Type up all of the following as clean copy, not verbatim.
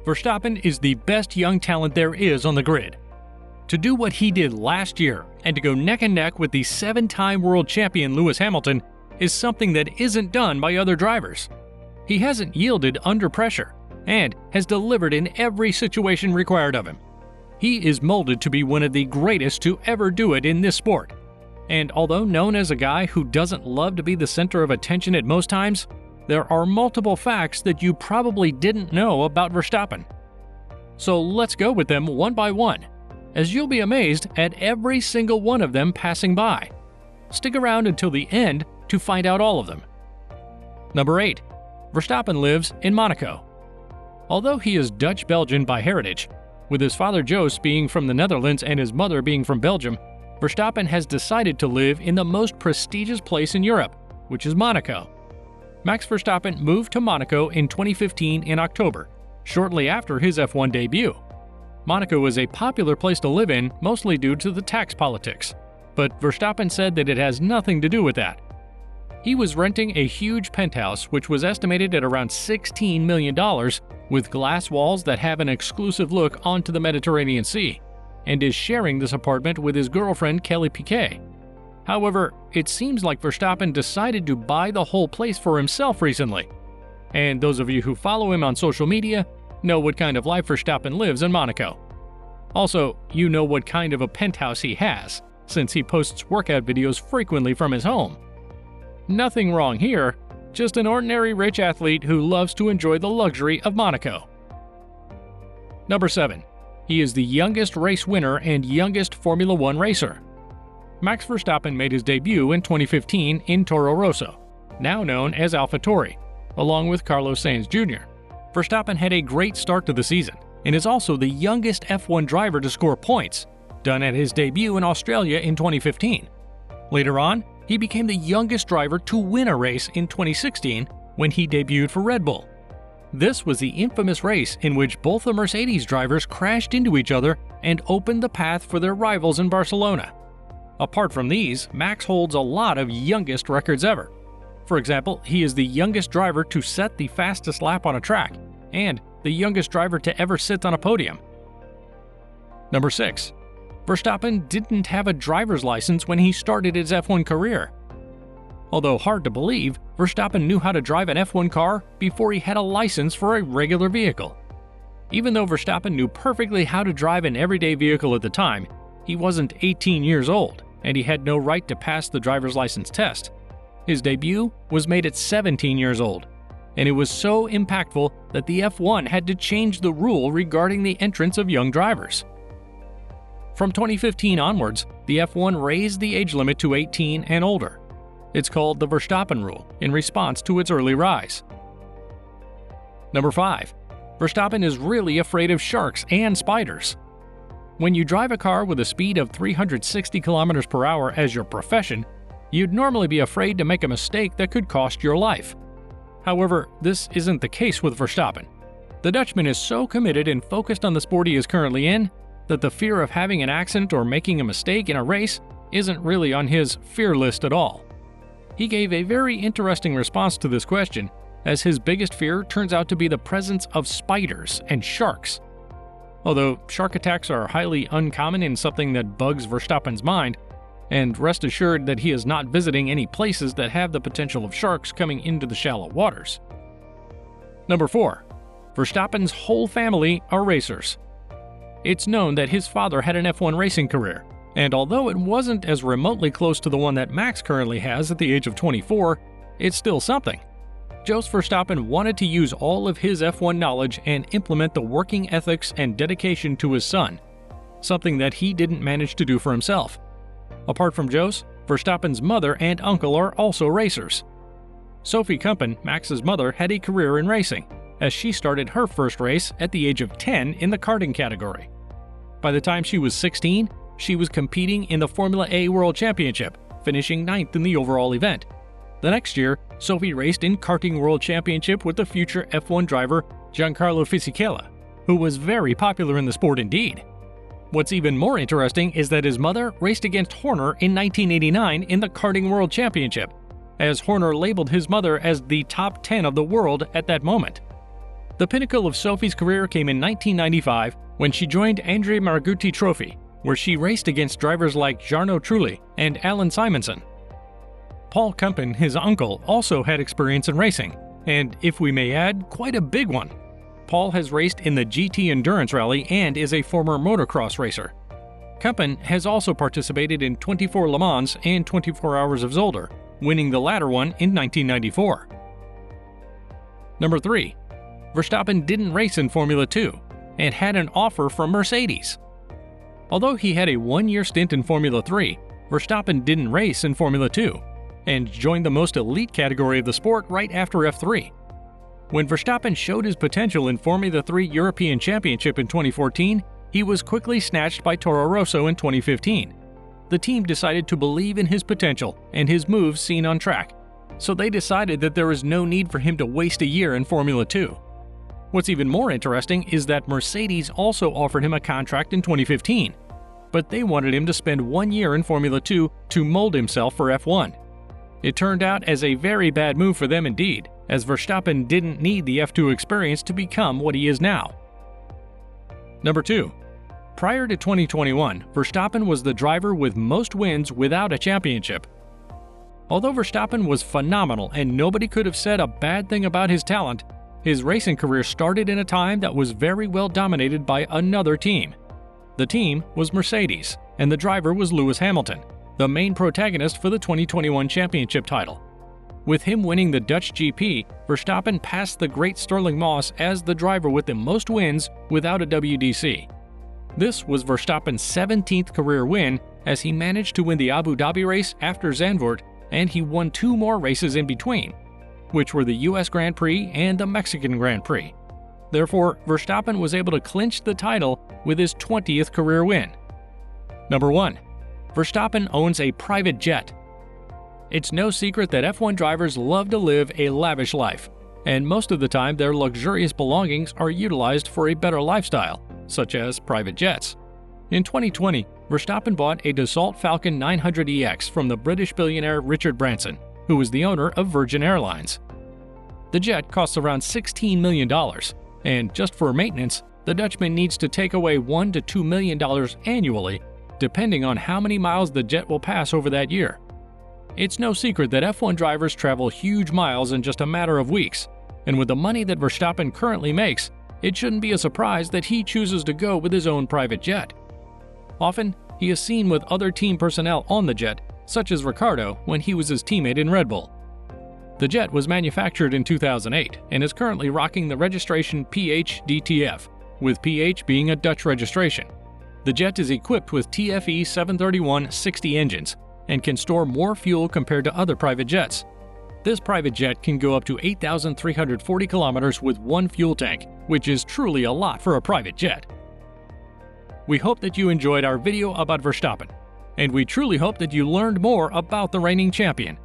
Verstappen is the best young talent there is on the grid. To do what he did last year and to go neck and neck with the 7-time world champion Lewis Hamilton is something that isn't done by other drivers. He hasn't yielded under pressure and has delivered in every situation required of him. He is molded to be one of the greatest to ever do it in this sport. And although known as a guy who doesn't love to be the center of attention at most times, there are multiple facts that you probably didn't know about Verstappen. So let's go with them one by one, as you'll be amazed at every single one of them passing by. Stick around until the end to find out all of them. Number 8. Verstappen lives in Monaco. Although he is Dutch-Belgian by heritage, with his father Jos being from the Netherlands and his mother being from Belgium, Verstappen has decided to live in the most prestigious place in Europe, which is Monaco. Max Verstappen moved to Monaco in 2015 in October, shortly after his F1 debut. Monaco is a popular place to live in, mostly due to the tax politics, but Verstappen said that it has nothing to do with that. He was renting a huge penthouse which was estimated at around $16 million, with glass walls that have an exclusive look onto the Mediterranean Sea, and is sharing this apartment with his girlfriend Kelly Piquet. However, it seems like Verstappen decided to buy the whole place for himself recently. And those of you who follow him on social media know what kind of life Verstappen lives in Monaco. Also, you know what kind of a penthouse he has, since he posts workout videos frequently from his home. Nothing wrong here, just an ordinary rich athlete who loves to enjoy the luxury of Monaco. Number 7. He is the youngest race winner and youngest Formula One racer. Max Verstappen made his debut in 2015 in Toro Rosso, now known as AlphaTauri, along with Carlos Sainz Jr. Verstappen had a great start to the season and is also the youngest F1 driver to score points, done at his debut in Australia in 2015. Later on, he became the youngest driver to win a race in 2016 when he debuted for Red Bull. This was the infamous race in which both the Mercedes drivers crashed into each other and opened the path for their rivals in Barcelona. Apart from these, Max holds a lot of youngest records ever. For example, he is the youngest driver to set the fastest lap on a track, and the youngest driver to ever sit on a podium. Number 6. Verstappen didn't have a driver's license when he started his F1 career. Although hard to believe, Verstappen knew how to drive an F1 car before he had a license for a regular vehicle. Even though Verstappen knew perfectly how to drive an everyday vehicle at the time, he wasn't 18 years old, and he had no right to pass the driver's license test. His debut was made at 17 years old, and it was so impactful that the F1 had to change the rule regarding the entrance of young drivers. From 2015 onwards, the F1 raised the age limit to 18 and older. It's called the Verstappen rule in response to its early rise. Number 5. Verstappen is really afraid of sharks and spiders. When you drive a car with a speed of 360 km per hour as your profession, you'd normally be afraid to make a mistake that could cost your life. However, this isn't the case with Verstappen. The Dutchman is so committed and focused on the sport he is currently in that the fear of having an accident or making a mistake in a race isn't really on his fear list at all. He gave a very interesting response to this question, as his biggest fear turns out to be the presence of spiders and sharks. Although shark attacks are highly uncommon and something that bugs Verstappen's mind, and rest assured that he is not visiting any places that have the potential of sharks coming into the shallow waters. Number 4. Verstappen's whole family are racers. It's known that his father had an F1 racing career, and although it wasn't as remotely close to the one that Max currently has at the age of 24, it's still something. Jos Verstappen wanted to use all of his F1 knowledge and implement the working ethics and dedication to his son, something that he didn't manage to do for himself. Apart from Jos, Verstappen's mother and uncle are also racers. Sophie Kumpen, Max's mother, had a career in racing, as she started her first race at the age of 10 in the karting category. By the time she was 16, she was competing in the Formula A World Championship, finishing 9th in the overall event. The next year, Sophie raced in Karting World Championship with the future F1 driver Giancarlo Fisichella, who was very popular in the sport indeed. What's even more interesting is that his mother raced against Horner in 1989 in the Karting World Championship, as Horner labeled his mother as the top 10 of the world at that moment. The pinnacle of Sophie's career came in 1995 when she joined Andre Margutti Trophy, where she raced against drivers like Jarno Trulli and Alan Simonson. Paul Kumpen, his uncle, also had experience in racing, and, if we may add, quite a big one. Paul has raced in the GT Endurance Rally and is a former motocross racer. Kumpen has also participated in 24 Le Mans and 24 Hours of Zolder, winning the latter one in 1994. Number 3. Verstappen didn't race in Formula 2 and had an offer from Mercedes. Although he had a one-year stint in Formula 3, Verstappen didn't race in Formula 2 and joined the most elite category of the sport right after F3. When Verstappen showed his potential in Formula 3 European Championship in 2014, he was quickly snatched by Toro Rosso in 2015. The team decided to believe in his potential and his moves seen on track, so they decided that there is no need for him to waste a year in Formula 2. What's even more interesting is that Mercedes also offered him a contract in 2015, but they wanted him to spend 1 year in Formula 2 to mold himself for F1. It turned out as a very bad move for them indeed, as Verstappen didn't need the F2 experience to become what he is now. Number 2. Prior to 2021, Verstappen was the driver with most wins without a championship. Although Verstappen was phenomenal and nobody could have said a bad thing about his talent, his racing career started in a time that was very well dominated by another team. The team was Mercedes, and the driver was Lewis Hamilton, the main protagonist for the 2021 championship title. With him winning the Dutch GP, Verstappen passed the great Stirling Moss as the driver with the most wins without a WDC. This was Verstappen's 17th career win, as he managed to win the Abu Dhabi race after Zandvoort, and he won 2 more races in between, which were the US Grand Prix and the Mexican Grand Prix. Therefore, Verstappen was able to clinch the title with his 20th career win. Number 1. Verstappen owns a private jet. It's no secret that F1 drivers love to live a lavish life, and most of the time their luxurious belongings are utilized for a better lifestyle, such as private jets. In 2020, Verstappen bought a Dassault Falcon 900EX from the British billionaire Richard Branson, who is the owner of Virgin Airlines. The jet costs around $16 million, and just for maintenance, the Dutchman needs to take away $1 to $2 million annually, depending on how many miles the jet will pass over that year. It's no secret that F1 drivers travel huge miles in just a matter of weeks, and with the money that Verstappen currently makes, it shouldn't be a surprise that he chooses to go with his own private jet. Often, he is seen with other team personnel on the jet, such as Ricciardo when he was his teammate in Red Bull. The jet was manufactured in 2008 and is currently rocking the registration PH-DTF, with PH being a Dutch registration. The jet is equipped with TFE 731-60 engines and can store more fuel compared to other private jets. This private jet can go up to 8,340 kilometers with one fuel tank, which is truly a lot for a private jet. We hope that you enjoyed our video about Verstappen, and we truly hope that you learned more about the reigning champion.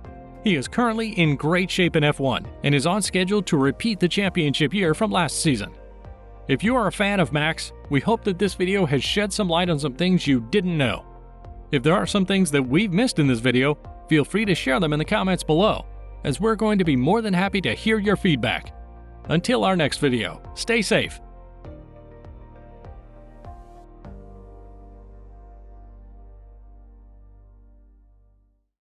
He is currently in great shape in F1 and is on schedule to repeat the championship year from last season. If you are a fan of Max, we hope that this video has shed some light on some things you didn't know. If there are some things that we've missed in this video, feel free to share them in the comments below, as we're going to be more than happy to hear your feedback. Until our next video, stay safe